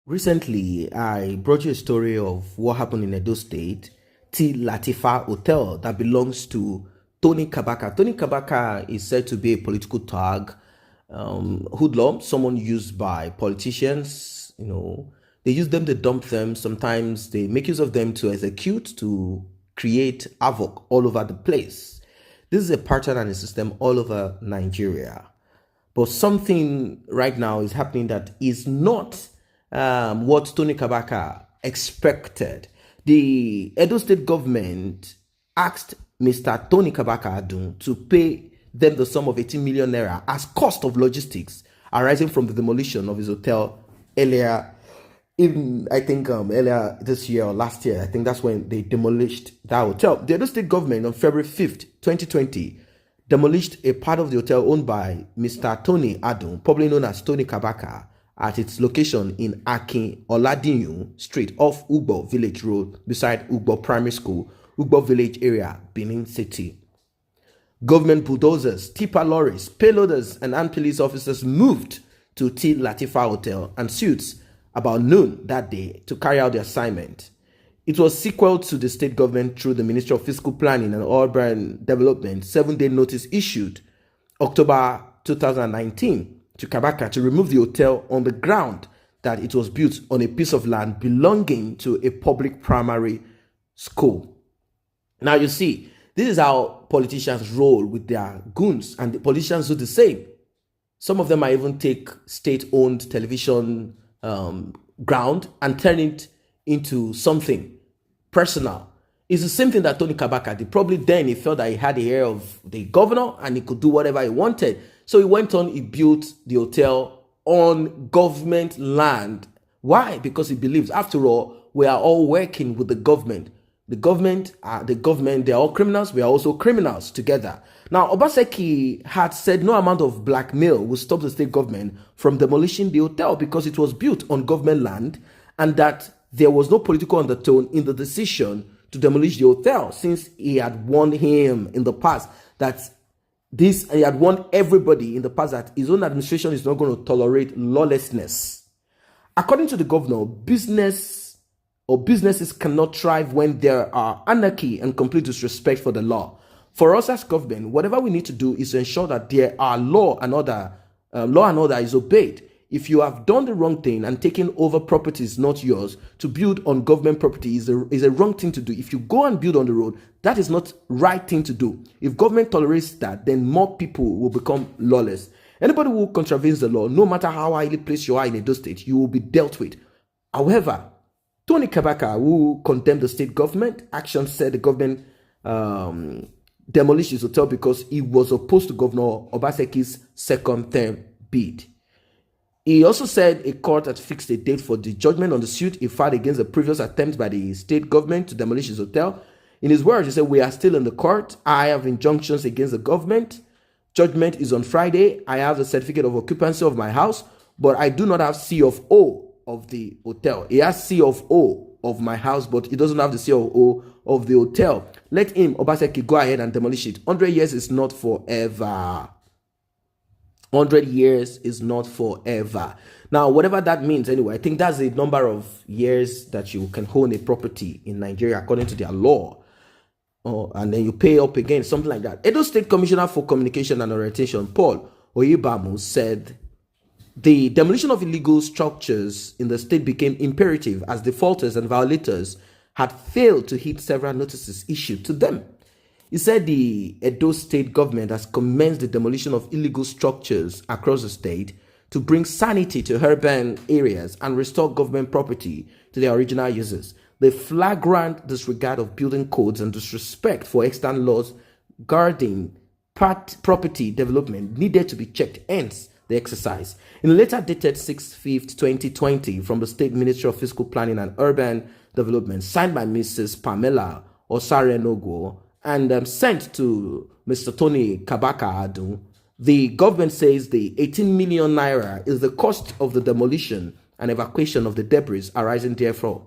Recently, I brought you a story of what happened in Edo State, T. Latifa Hotel that belongs to Tony Kabaka. Tony Kabaka is said to be a political thug, hoodlum, someone used by politicians. They use them to dump them. Sometimes they make use of them to execute, to create havoc all over the place. This is a pattern and a system all over Nigeria. But something right now is happening that is not what Tony Kabaka expected. The Edo State government asked Mr. Tony Kabaka Adun to pay them the sum of 18 million naira as cost of logistics arising from the demolition of his hotel earlier earlier this year or last year. I think that's when they demolished that hotel. The Edo State government on February 5th, 2020, demolished a part of the hotel owned by Mr. Tony Adun, probably known as Tony Kabaka, at its location in Akin Oladiyun Street off Ugbo Village Road beside Ugbo Primary School, Ugbo Village area, Benin City. Government bulldozers, tipper lorries, payloaders, and armed police officers moved to T. Latifa Hotel and suites about noon that day to carry out the assignment. It was sequel to the state government through the Ministry of Fiscal Planning and Urban Development 7-day notice issued October 2019 to Kabaka to remove the hotel on the ground that it was built on a piece of land belonging to a public primary school. Now you see, this is how politicians roll with their goons, and the politicians do the same. Some of them might even take state-owned television ground and turn it into something personal. It's the same thing that Tony Kabaka did. Probably then he felt that he had the ear of the governor and he could do whatever he wanted. So he went on, he built the hotel on government land. Why? Because he believes, after all, we are all working with the government. The government, they're all criminals. We are also criminals together. Now, Obaseki had said no amount of blackmail will stop the state government from demolishing the hotel because it was built on government land and that there was no political undertone in the decision to demolish the hotel, since he had warned him in the past that he had warned everybody in the past that his own administration is not going to tolerate lawlessness. According to the governor, businesses cannot thrive when there are anarchy and complete disrespect for the law. For us as government, whatever we need to do is to ensure that there are law and order is obeyed. If you have done the wrong thing and taken over properties not yours to build on government property is a wrong thing to do. If you go and build on the road, that is not right thing to do. If government tolerates that, then more people will become lawless. Anybody who contravenes the law, no matter how highly placed you are in Edo State, you will be dealt with. However, Tony Kabaka, who condemned the state government action, said the government demolished his hotel because he was opposed to Governor Obaseki's second term bid. He also said a court had fixed a date for the judgment on the suit he filed against the previous attempt by the state government to demolish his hotel. In his words, he said, "We are still in the court. I have injunctions against the government. Judgment is on Friday. I have the certificate of occupancy of my house, but I do not have C of O of the hotel. He has C of O of my house, but he doesn't have the C of O of the hotel. Let him, Obaseki, go ahead and demolish it. 100 years is not forever. 100 years is not forever." Now, whatever that means, anyway, I think that's the number of years that you can own a property in Nigeria according to their law. And then you pay up again, something like that. Edo State Commissioner for Communication and Orientation, Paul Oyebamu, said the demolition of illegal structures in the state became imperative as defaulters and violators had failed to hit several notices issued to them. He said the Edo State government has commenced the demolition of illegal structures across the state to bring sanity to urban areas and restore government property to their original users. The flagrant disregard of building codes and disrespect for extant laws guarding property development needed to be checked, hence the exercise. In a letter dated 6/5/2020 from the State Ministry of Fiscal Planning and Urban Development, signed by Mrs. Pamela Osarenogo, and sent to Mr. Tony Kabaka Adun, the government says the 18 million naira is the cost of the demolition and evacuation of the debris arising therefrom.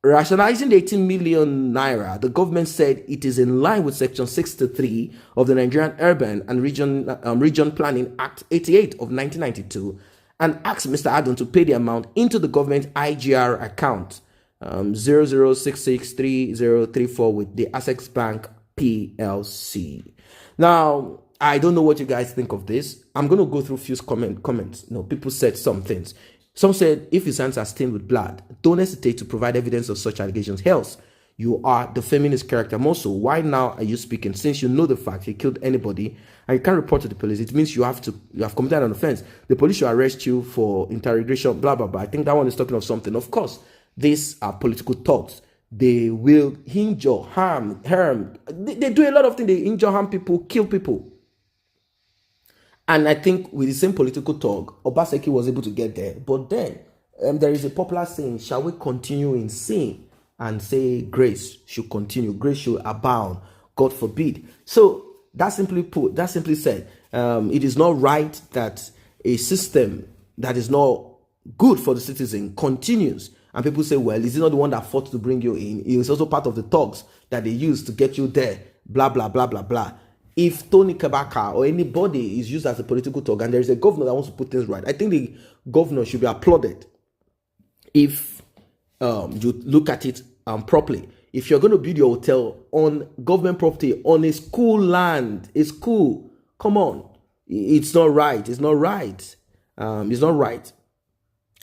Rationalizing the 18 million naira, the government said it is in line with Section 63 of the Nigerian Urban and Region Planning Act 88 of 1992 and asked Mr. Adon to pay the amount into the government IGR account 00663034 with the Access Bank PLC. Now, I don't know what you guys think of this. I'm going to go through a few comments. People said some things. Some said, if his hands are stained with blood, don't hesitate to provide evidence of such allegations. Else, you are defaming his character. More so, why now are you speaking? Since you know the fact he killed anybody and you can't report to the police, it means you have committed an offense. The police should arrest you for interrogation, blah, blah, blah. I think that one is talking of something. Of course, these are political talks. They will injure, harm. They do a lot of things. They injure, harm people, kill people. And I think with the same political talk, Obaseki was able to get there. But then there is a popular saying, shall we continue in sin and say grace should continue, grace should abound, God forbid. So that simply said, it is not right that a system that is not good for the citizen continues. And people say, well, is he not the one that fought to bring you in? He was also part of the talks that they used to get you there, blah, blah, blah, blah, blah. If Tony Kabaka or anybody is used as a political talk and there is a governor that wants to put things right, I think the governor should be applauded if you look at it properly. If you're going to build your hotel on government property, on a school land, a school, come on. It's not right. It's not right. It's not right.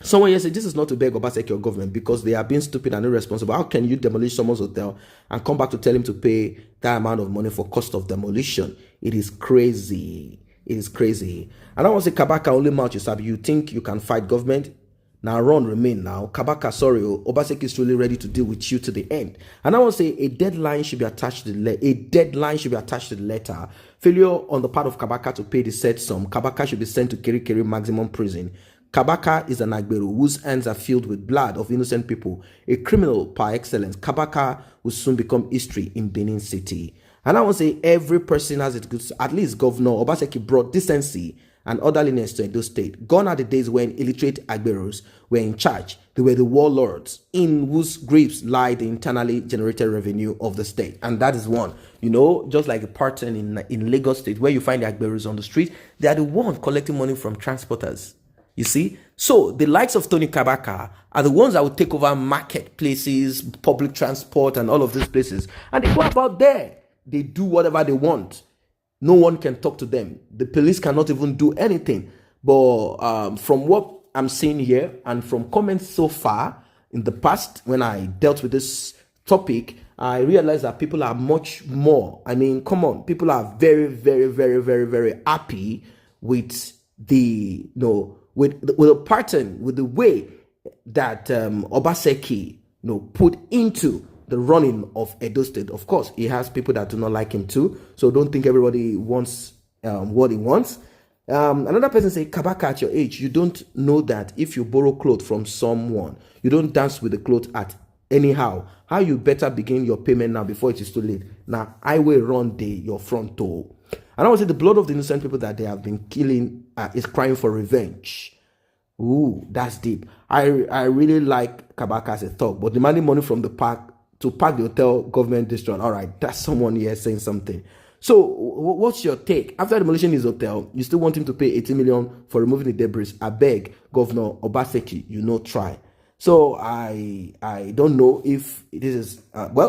Someone here said, this is not to beg Obaseki or government because they are being stupid and irresponsible. How can you demolish someone's hotel and come back to tell him to pay that amount of money for cost of demolition? It is crazy. It is crazy. And I want to say, Kabaka, only mouth you sabi. You think you can fight government? Now run, remain now. Kabaka, sorry, Obaseki is truly ready to deal with you to the end. And I want to say a deadline should be attached to the letter. Failure on the part of Kabaka to pay the said sum. Kabaka should be sent to Kirikiri maximum prison. Kabaka is an Agberu whose hands are filled with blood of innocent people, a criminal par excellence. Kabaka will soon become history in Benin City. And I want to say every person has it good. At least Governor Obaseki brought decency and orderliness to Edo State. Gone are the days when illiterate Agberus were in charge. They were the warlords in whose grips lie the internally generated revenue of the state. And that is one. Just like a pattern in Lagos State where you find the Agberus on the street, they are the ones collecting money from transporters. You see? So the likes of Tony Kabaka are the ones that will take over marketplaces, public transport, and all of these places. And they go about there. They do whatever they want. No one can talk to them. The police cannot even do anything. But from what I'm seeing here and from comments so far in the past, when I dealt with this topic, I realized that people are much more. I mean, come on. People are very, very, very, very, very happy with the, with the pattern, with the way that Obaseki, put into the running of Edo State. Of course, he has people that do not like him too. So don't think everybody wants what he wants. Another person say, Kabaka, at your age, you don't know that if you borrow clothes from someone, you don't dance with the clothes at anyhow. How you better begin your payment now before it is too late. Now, I will run your front door. And I would say the blood of the innocent people that they have been killing is crying for revenge. Ooh, that's deep. I really like Kabaka as a thug, but demanding money from the park to park the hotel government district. All right, that's someone here saying something. So what's your take? After demolition his hotel, you still want him to pay 18 million for removing the debris. I beg, Governor Obaseki, try. So I don't know if this is,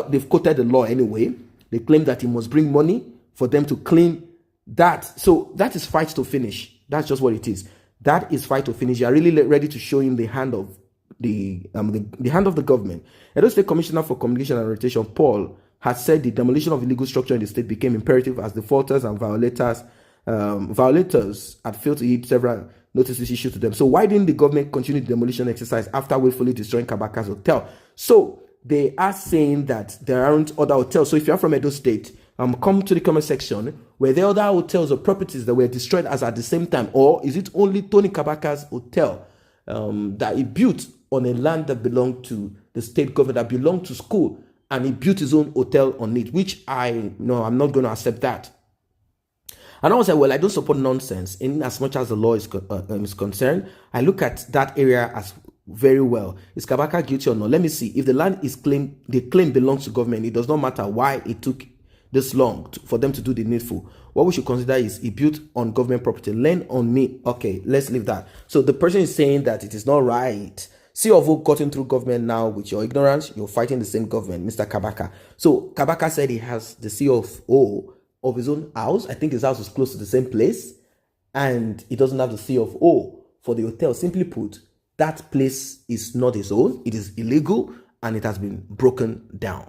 they've quoted the law anyway. They claim that he must bring money for them to clean that. So that is fight to finish. That's just what it is. That is fight to finish. You are really ready to show him the hand of the hand of the government. Edo State Commissioner for Communication and Orientation, Paul, has said the demolition of illegal structure in the state became imperative as defaulters and violators had failed to heed several notices issued to them. So why didn't the government continue the demolition exercise after willfully destroying Kabaka's hotel? So they are saying that there aren't other hotels. So if you're from Edo State, come to the comment section. Were there other hotels or properties that were destroyed as at the same time? Or is it only Tony Kabaka's hotel that he built on a land that belonged to the state government, that belonged to school, and he built his own hotel on it, which I'm not going to accept that. And I was like, well, I don't support nonsense in as much as the law is concerned. I look at that area as very well. Is Kabaka guilty or not? Let me see. If the land is they claim belongs to government, it does not matter why it took this long for them to do the needful. What we should consider is he built on government property. Lend on me. Okay, let's leave that. So the person is saying that it is not right. See of who gotten through government now with your ignorance, you're fighting the same government, Mr. Kabaka. So Kabaka said he has the CFO of his own house. I think his house is close to the same place, and he doesn't have the CFO for the hotel. Simply put, that place is not his own. It is illegal and it has been broken down.